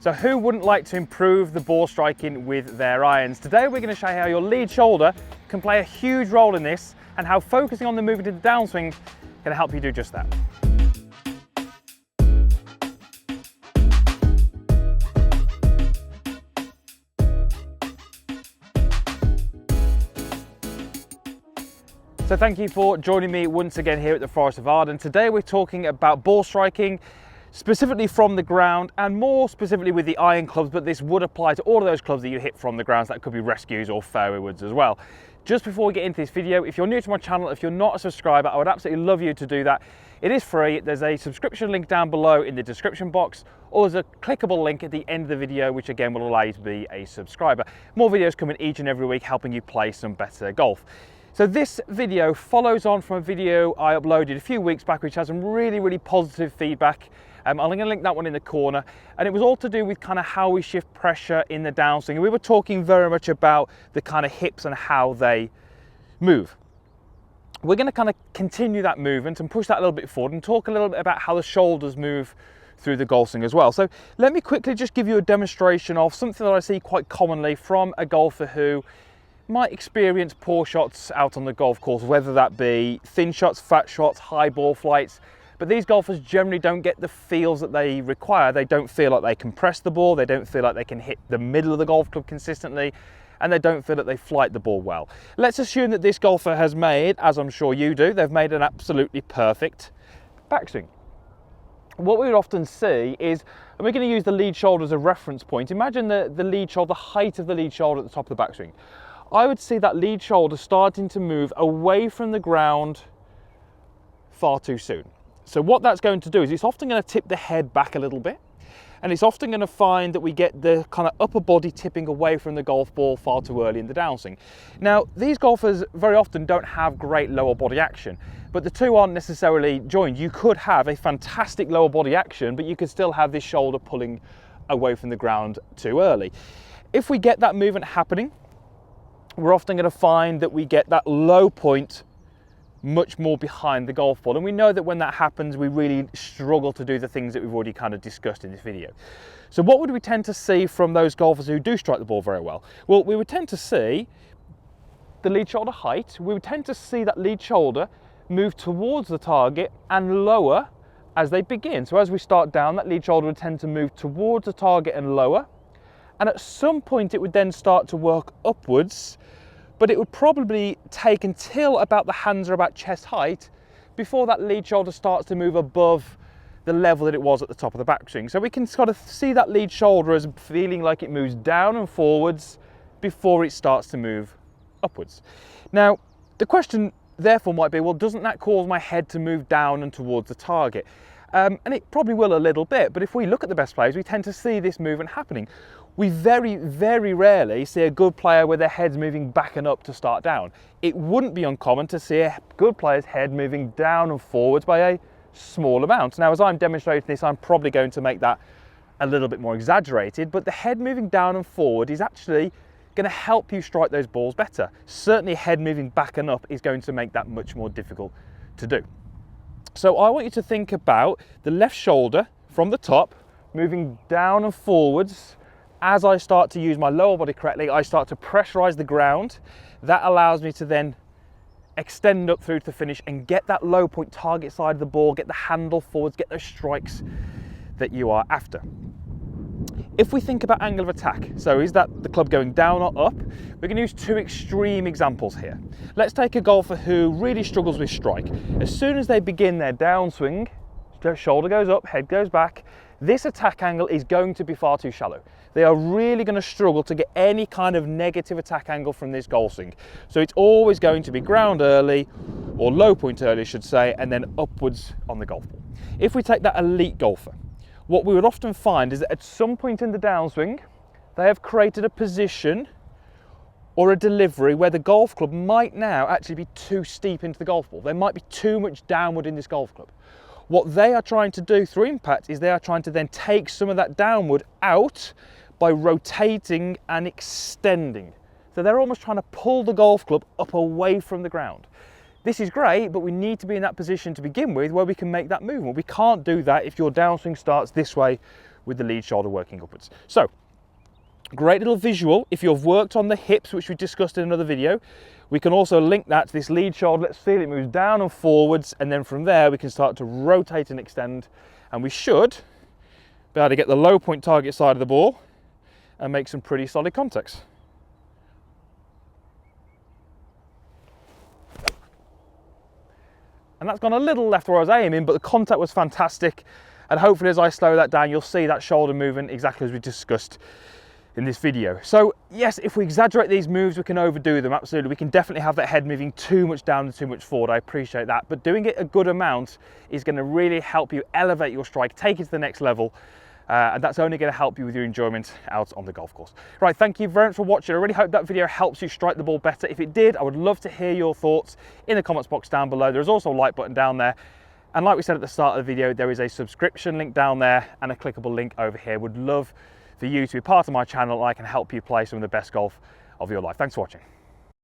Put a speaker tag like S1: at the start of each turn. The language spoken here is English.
S1: So who wouldn't like to improve the ball striking with their irons? Today we're going to show you how your lead shoulder can play a huge role in this and how focusing on the movement in the downswing can help you do just that. So thank you for joining me once again here at the Forest of Arden. Today we're talking about ball striking, specifically from the ground and more specifically with the iron clubs, but this would apply to all of those clubs that you hit from the ground. So that could be rescues or fairway woods as well. Just before we get into this video, if you're new to my channel, if you're not a subscriber, I would absolutely love you to do that. It is free. There's a subscription link down below in the description box, or there's a clickable link at the end of the video, which again will allow you to be a subscriber. More videos coming each and every week helping you play some better golf. So this video follows on from a video I uploaded a few weeks back, which has some really positive feedback. I'm going to link that one in the corner, and it was all to do with kind of how we shift pressure in the downswing. And we were talking very much about the kind of hips and how they move. We're going to kind of continue that movement and push that a little bit forward and talk a little bit about how the shoulders move through the golf swing as well. So let me quickly just give you a demonstration of something that I see quite commonly from a golfer who might experience poor shots out on the golf course, whether that be thin shots, fat shots, high ball flights. But these golfers generally don't get the feels that they require. They don't feel like they can press the ball, they don't feel like they can hit the middle of the golf club consistently, and they don't feel that they flight the ball well. Let's assume that this golfer has made, as I'm sure you do, they've made an absolutely perfect backswing. What we would often see is, and we're going to use the lead shoulder as a reference point. Imagine the lead shoulder, the height of the lead shoulder at the top of the backswing. I would see that lead shoulder starting to move away from the ground far too soon. So what that's going to do is it's often going to tip the head back a little bit, and it's often going to find that we get the kind of upper body tipping away from the golf ball far too early in the downswing. Now, these golfers very often don't have great lower body action, but the two aren't necessarily joined. You could have a fantastic lower body action, but you could still have this shoulder pulling away from the ground too early. If we get that movement happening, we're often going to find that we get that low point much more behind the golf ball. And we know that when that happens, we really struggle to do the things that we've already kind of discussed in this video. So what would we tend to see from those golfers who do strike the ball very well? Well, we would tend to see the lead shoulder height. We would tend to see that lead shoulder move towards the target and lower as they begin. So as we start down, that lead shoulder would tend to move towards the target and lower. And at some point it would then start to work upwards, but it would probably take until about the hands are about chest height before that lead shoulder starts to move above the level that it was at the top of the backswing. So we can sort of see that lead shoulder as feeling like it moves down and forwards before it starts to move upwards. Now, the question therefore might be, well, doesn't that cause my head to move down and towards the target? And it probably will a little bit, but if we look at the best players, we tend to see this movement happening. We very rarely see a good player with their heads moving back and up to start down. It wouldn't be uncommon to see a good player's head moving down and forwards by a small amount. Now, as I'm demonstrating this, I'm probably going to make that a little bit more exaggerated, but the head moving down and forward is actually going to help you strike those balls better. Certainly, head moving back and up is going to make that much more difficult to do. So I want you to think about the left shoulder from the top, moving down and forwards. As I start to use my lower body correctly, I start to pressurize the ground. That allows me to then extend up through to the finish and get that low point target side of the ball, get the handle forwards, get those strikes that you are after. If we think about angle of attack, so is that the club going down or up? We're going to use two extreme examples here. Let's take a golfer who really struggles with strike. As soon as they begin their downswing, shoulder goes up, head goes back, this attack angle is going to be far too shallow. They are really going to struggle to get any kind of negative attack angle from this golf swing. So it's always going to be ground early, or low point early, I should say, and then upwards on the golf ball. If we take that elite golfer, what we would often find is that at some point in the downswing, they have created a position or a delivery where the golf club might now actually be too steep into the golf ball. There might be too much downward in this golf club. What they are trying to do through impact is they are trying to then take some of that downward out by rotating and extending. So they're almost trying to pull the golf club up away from the ground. This is great, but we need to be in that position to begin with where we can make that movement. We can't do that if your downswing starts this way with the lead shoulder working upwards. So, great little visual. If you've worked on the hips, which we discussed in another video, we can also link that to this lead shoulder. Let's feel it moves down and forwards, and then from there we can start to rotate and extend, and we should be able to get the low point target side of the ball and make some pretty solid contacts. And that's gone a little left where I was aiming, but the contact was fantastic. And hopefully as I slow that down, you'll see that shoulder movement exactly as we discussed in this video. So yes, if we exaggerate these moves, we can overdo them, absolutely. We can definitely have that head moving too much down and too much forward, I appreciate that. But doing it a good amount is gonna really help you elevate your strike, take it to the next level. And that's only going to help you with your enjoyment out on the golf course. Right, thank you very much for watching. I really hope that video helps you strike the ball better. If it did, I would love to hear your thoughts in the comments box down below. There's also a like button down there. And like we said at the start of the video, there is a subscription link down there and a clickable link over here. Would love for you to be part of my channel, and I can help you play some of the best golf of your life. Thanks for watching.